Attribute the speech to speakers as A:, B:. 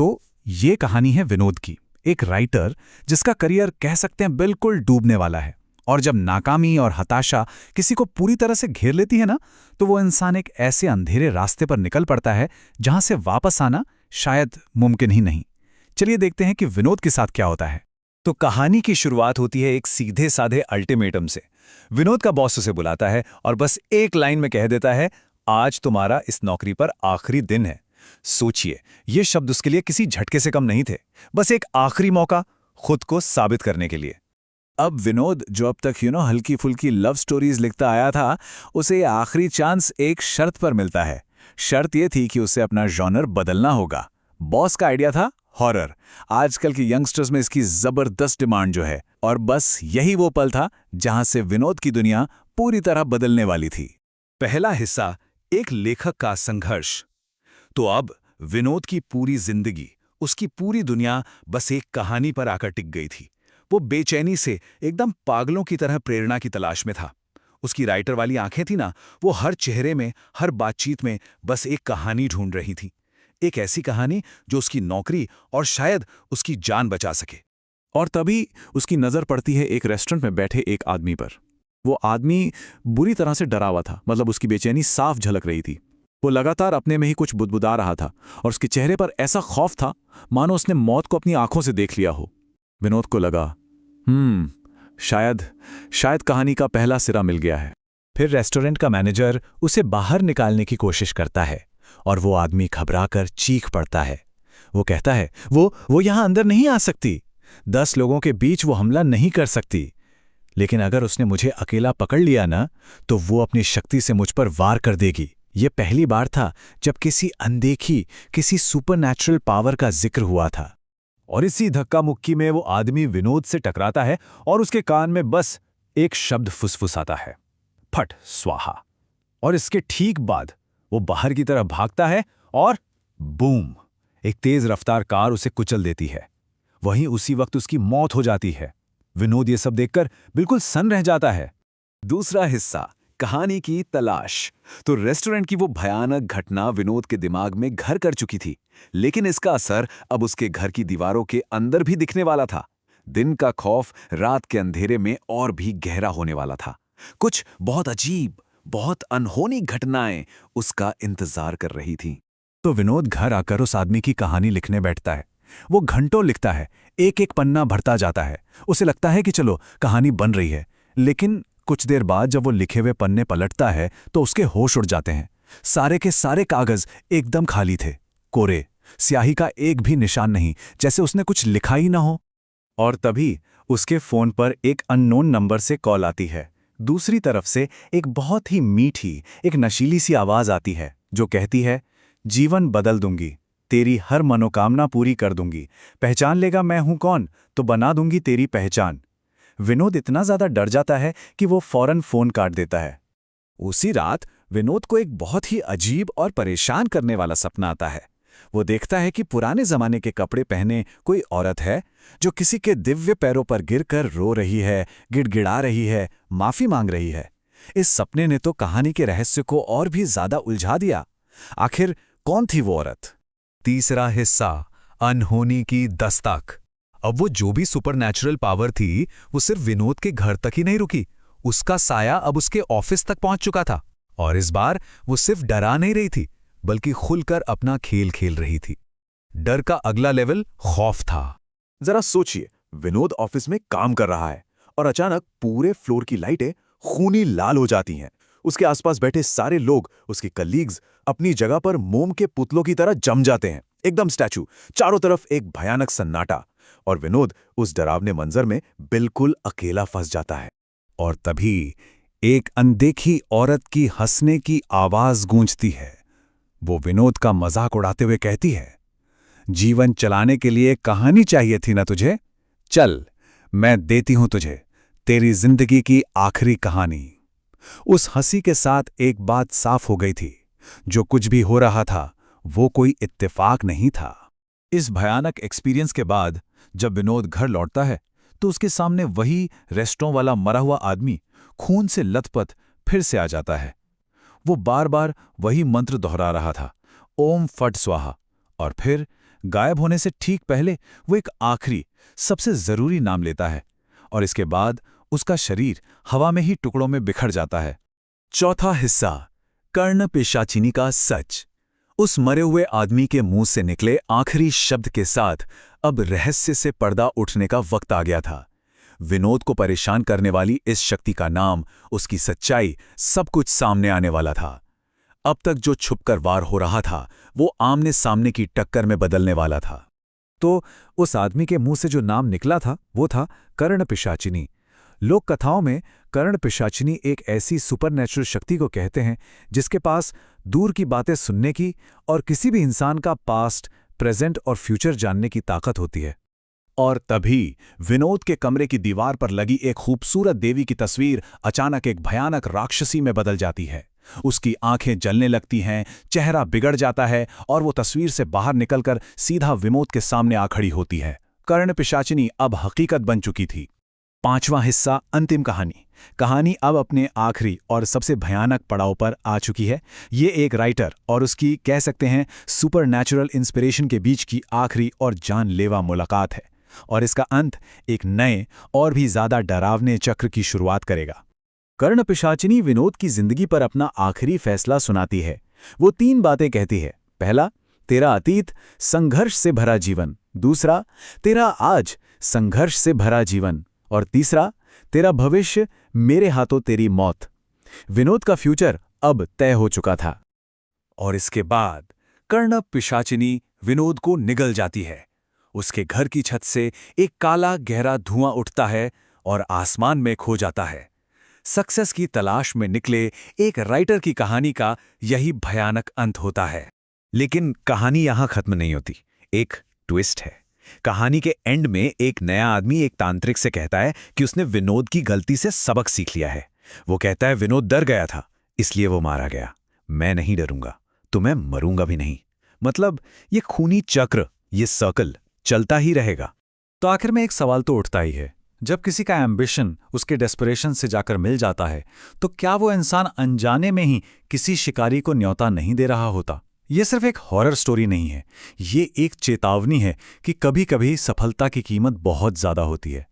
A: तो ये कहानी है विनोद की, एक राइटर जिसका करियर कह सकते हैं बिल्कुल डूबने वाला है। और जब नाकामी और हताशा किसी को पूरी तरह से घेर लेती है ना, तो वो इंसान एक ऐसे अंधेरे रास्ते पर निकल पड़ता है जहां से वापस आना शायद मुमकिन ही नहीं। चलिए देखते हैं कि विनोद के साथ क्या होता है।
B: तो कहानी की शुरुआत होती है एक सीधे साधे अल्टीमेटम से। विनोद का बॉस उसे बुलाता है और बस एक लाइन में कह देता है, आज तुम्हारा इस नौकरी पर आखिरी दिन है। सोचिए, ये शब्द उसके लिए किसी झटके से कम नहीं थे, बस एक आखिरी मौका खुद को साबित करने के लिए।
A: अब विनोद, जो अब तक हल्की फुल्की लव स्टोरीज लिखता आया था, उसे ये आखिरी चांस एक शर्त पर मिलता है। शर्त ये थी कि उसे अपना जॉनर बदलना होगा। बॉस का आइडिया था हॉरर। आजकल के यंगस्टर्स में इसकी जबरदस्त डिमांड जो है, और बस यही वो पल था जहां से विनोद की दुनिया पूरी तरह बदलने वाली थी।
B: पहला हिस्सा, एक लेखक का संघर्ष। तो अब विनोद की पूरी जिंदगी, उसकी पूरी दुनिया बस एक कहानी पर आकर टिक गई थी। वो बेचैनी से एकदम पागलों की तरह प्रेरणा की तलाश में था। उसकी राइटर वाली आंखें थी ना, वो हर चेहरे में, हर बातचीत में बस एक कहानी ढूंढ रही थी। एक ऐसी कहानी जो उसकी नौकरी और शायद उसकी जान बचा सके।
A: और तभी उसकी नजर पड़ती है एक रेस्टोरेंट में बैठे एक आदमी पर। वो आदमी बुरी तरह से डरा हुआ था, मतलब उसकी बेचैनी साफ झलक रही थी। वो लगातार अपने में ही कुछ बुदबुदा रहा था और उसके चेहरे पर ऐसा खौफ था मानो उसने मौत को अपनी आंखों से देख लिया हो। विनोद को लगा, शायद कहानी का पहला सिरा मिल गया है।
B: फिर रेस्टोरेंट का मैनेजर उसे बाहर निकालने की कोशिश करता है और वो आदमी घबराकर चीख पड़ता है। वो कहता है, वो यहां अंदर नहीं आ सकती। 10 लोगों के बीच वो हमला नहीं कर सकती। लेकिन अगर उसने मुझे अकेला पकड़ लिया ना, तो वो अपनी शक्ति से मुझ पर वार कर देगी। ये पहली बार था जब किसी अनदेखी, किसी सुपरनैचुरल पावर का जिक्र हुआ था। और इसी धक्का मुक्की में वो आदमी विनोद से टकराता है और उसके कान में बस एक शब्द फुसफुसाता है, फट स्वाहा। और इसके ठीक बाद वो बाहर की तरफ भागता है और बूम, एक तेज रफ्तार कार उसे कुचल देती है। वहीं उसी वक्त उसकी मौत हो जाती है। विनोद ये सब देखकर बिल्कुल सन्न रह जाता है। दूसरा हिस्सा, कहानी की तलाश। तो रेस्टोरेंट की वो भयानक घटना विनोद के दिमाग में घर कर चुकी थी, लेकिन इसका असर अब उसके घर की दीवारों के अंदर भी दिखने वाला था। दिन का खौफ रात के अंधेरे में और भी गहरा होने वाला था। कुछ बहुत अजीब, बहुत अनहोनी घटनाएं उसका इंतजार कर रही थीं।
A: तो विनोद घर आकर उस आदमी की कहानी लिखने बैठता है। वो घंटों लिखता है, एक एक पन्ना भरता जाता है। उसे लगता है कि चलो कहानी बन रही है, लेकिन कुछ देर बाद जब वो लिखे हुए पन्ने पलटता है तो उसके होश उड़ जाते हैं। सारे के सारे कागज एकदम खाली थे, कोरे, स्याही का एक भी निशान नहीं, जैसे उसने कुछ लिखा ही ना हो।
B: और तभी उसके फोन पर एक अननोन नंबर से कॉल आती है। दूसरी तरफ से एक बहुत ही मीठी, एक नशीली सी आवाज आती है जो कहती है, जीवन बदल दूंगी, तेरी हर मनोकामना पूरी कर दूंगी, पहचान लेगा मैं हूं कौन, तो बना दूंगी तेरी पहचान। विनोद इतना ज्यादा डर जाता है कि वो फौरन फोन काट देता है। उसी रात विनोद को एक बहुत ही अजीब और परेशान करने वाला सपना आता है। वो देखता है कि पुराने जमाने के कपड़े पहने कोई औरत है जो किसी के दिव्य पैरों पर गिरकर रो रही है, गिड़गिड़ा रही है, माफी मांग रही है। इस सपने ने तो कहानी के रहस्य को और भी ज्यादा उलझा दिया। आखिर कौन थी वो औरत?
C: तीसरा हिस्सा, अनहोनी की दस्तक। अब वो जो भी सुपरनैचुरल पावर थी, वो सिर्फ विनोद के घर तक ही नहीं रुकी। उसका साया अब उसके ऑफिस तक पहुंच चुका था। और इस बार वो सिर्फ डरा नहीं रही थी, बल्कि खुलकर अपना खेल खेल रही थी। डर का अगला लेवल खौफ था।
B: जरा सोचिए, विनोद ऑफिस में काम कर रहा है और अचानक पूरे फ्लोर की लाइटें खूनी लाल हो जाती हैं। उसके आसपास बैठे सारे लोग, उसके कलीग्स, अपनी जगह पर मोम के पुतलों की तरह जम जाते हैं, एकदम स्टैचू। चारों तरफ एक भयानक सन्नाटा, और विनोद उस डरावने मंजर में बिल्कुल अकेला फंस जाता है।
A: और तभी एक अनदेखी औरत की हंसने की आवाज गूंजती है। वो विनोद का मजाक उड़ाते हुए कहती है, जीवन चलाने के लिए कहानी चाहिए थी ना तुझे? चल, मैं देती हूं तुझे तेरी जिंदगी की आखिरी कहानी। उस हंसी के साथ एक बात साफ हो गई थी, जो कुछ भी हो रहा था वो कोई इत्तेफाक नहीं था।
C: इस भयानक एक्सपीरियंस के बाद जब विनोद घर लौटता है तो उसके सामने वही रेस्टोरेंट वाला मरा हुआ आदमी खून से लथपथ फिर से आ जाता है। वो बार बार वही मंत्र दोहरा रहा था, ओम फट स्वाहा, और फिर
B: गायब होने से ठीक पहले वो एक आखिरी, सबसे जरूरी नाम लेता है, और इसके बाद उसका शरीर हवा में ही टुकड़ों में बिखर जाता है। चौथा हिस्सा, कर्ण पिशाचिनी का सच। उस मरे हुए आदमी के मुंह से निकले आखिरी शब्द के साथ अब रहस्य से पर्दा उठने का वक्त आ गया था। विनोद को परेशान करने वाली इस शक्ति का नाम, उसकी सच्चाई, सब कुछ सामने आने वाला था। अब तक जो छुपकर वार हो रहा था वो आमने सामने की टक्कर में बदलने वाला था। तो उस आदमी के मुंह से जो नाम निकला था वो था कर्ण पिशाचिनी। लोक कथाओं में कर्ण पिशाचिनी एक ऐसी सुपरनैचुरल शक्ति को कहते हैं जिसके पास दूर की बातें सुनने की और किसी भी इंसान का पास्ट, प्रेजेंट और फ्यूचर जानने की ताकत होती है। और तभी विनोद के कमरे की दीवार पर लगी एक खूबसूरत देवी की तस्वीर अचानक एक भयानक राक्षसी में बदल जाती है। उसकी आंखें जलने लगती हैं, चेहरा बिगड़ जाता है और वो तस्वीर से बाहर निकलकर सीधा विनोद के सामने आ खड़ी होती है। कर्ण पिशाचिनी अब हकीकत बन चुकी थी। पांचवां हिस्सा, अंतिम कहानी। कहानी अब अपने आखिरी और सबसे भयानक पड़ाव पर आ चुकी है। ये एक राइटर और उसकी, कह सकते हैं, सुपरनैचुरल इंस्पिरेशन के बीच की आखिरी और जानलेवा मुलाकात है, और इसका अंत एक नए और भी ज्यादा डरावने चक्र की शुरुआत करेगा। कर्ण पिशाचिनी विनोद की जिंदगी पर अपना आखिरी फैसला सुनाती है। वो 3 बातें कहती है। पहला, तेरा अतीत संघर्ष से भरा जीवन। दूसरा, तेरा आज संघर्ष से भरा जीवन। और तीसरा, तेरा भविष्य मेरे हाथों तेरी मौत। विनोद का फ्यूचर अब तय हो चुका था।
A: और इसके बाद कर्ण पिशाचिनी विनोद को निगल जाती है। उसके घर की छत से एक काला गहरा धुआं उठता है और आसमान में खो जाता है। सक्सेस की तलाश में निकले एक राइटर की कहानी का यही भयानक अंत होता है।
C: लेकिन कहानी यहां खत्म नहीं होती। एक ट्विस्ट है। कहानी के एंड में एक नया आदमी एक तांत्रिक से कहता है कि उसने विनोद की गलती से सबक सीख लिया है। वो कहता है विनोद डर गया था, इसलिए वो मारा गया। मैं नहीं डरूंगा, तो मैं मरूंगा भी नहीं। मतलब ये खूनी चक्र, ये सर्कल चलता ही रहेगा।
B: तो आखिर में एक सवाल तो उठता ही है, जब किसी का एम्बिशन उसके डेस्परेशन से जाकर मिल जाता है, तो क्या वो इंसान अनजाने में ही किसी शिकारी को न्योता नहीं दे रहा होता? ये सिर्फ एक हॉरर स्टोरी नहीं है, ये एक चेतावनी है कि कभी-कभी सफलता की कीमत बहुत ज्यादा होती है।